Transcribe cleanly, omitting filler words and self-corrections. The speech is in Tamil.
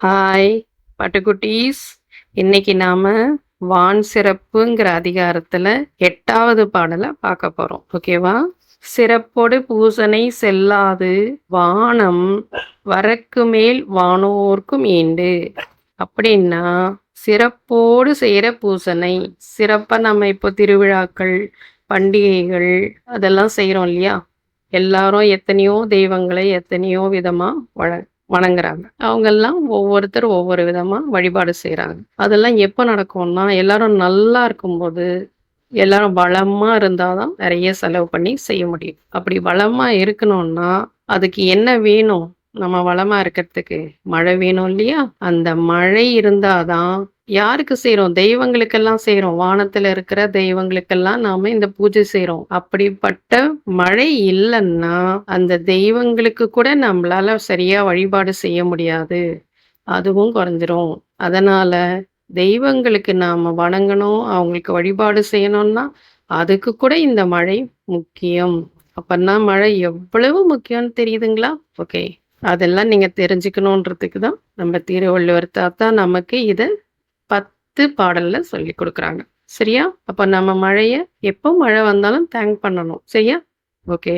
ஹாய் பட்டுக்குட்டீஸ். இன்னைக்கு நாம வான் சிறப்புங்கிற அதிகாரத்துல 8வது பாடலை பார்க்க போறோம். ஓகேவா? சிறப்போடு பூசனை செல்லாது வானம் வரக்கு மேல் வானோர்க்கும் ஈண்டு. அப்படின்னா சிறப்போடு செய்யற பூசனை. சிறப்பா நம்ம இப்போ திருவிழாக்கள், பண்டிகைகள் அதெல்லாம் செய்யறோம் இல்லையா? எல்லாரும் எத்தனையோ தெய்வங்களை எத்தனையோ விதமா வணங்குறாங்க. அவங்கெல்லாம் ஒவ்வொருத்தர் ஒவ்வொரு விதமா வழிபாடு செய்றாங்க. அதெல்லாம் எப்ப நடக்கும்னா, எல்லாரும் நல்லா இருக்கும்போது, எல்லாரும் வளமா இருந்தா தான் நெறைய செலவு பண்ணி செய்ய முடியும். அப்படி வளமா இருக்கணும்னா, அதுக்கு என்ன வேணும்? நம்ம வளமா இருக்கிறதுக்கு மழை வேணும் இல்லையா? அந்த மழை இருந்தா தான் யாருக்கு செய்றோம்? தெய்வங்களுக்கெல்லாம் செய்றோம். வானத்துல இருக்கிற தெய்வங்களுக்கெல்லாம் நாம இந்த பூஜை செய்றோம். அப்படிப்பட்ட மழை இல்லன்னா, அந்த தெய்வங்களுக்கு கூட நம்மளால சரியா வழிபாடு செய்ய முடியாது. அதுவும் குறைஞ்சிரும். அதனால தெய்வங்களுக்கு நாம வணங்கணும், அவங்களுக்கு வழிபாடு செய்யணும்னா, அதுக்கு கூட இந்த மழை முக்கியம். அப்பன்னா மழை எவ்வளவு முக்கியம்னு தெரியுதுங்களா? ஓகே. அதெல்லாம் நீங்க தெரிஞ்சுக்கணுன்றதுக்கு தான் நம்ம திருவள்ளுவர் தாத்தா நமக்கு இத 10 பாடல்ல சொல்லிக் குடுக்குறாங்க. சரியா? அப்ப நம்ம மழைய எப்போ மழை வந்தாலும் தேங்க் பண்ணணும். சரியா? ஓகே.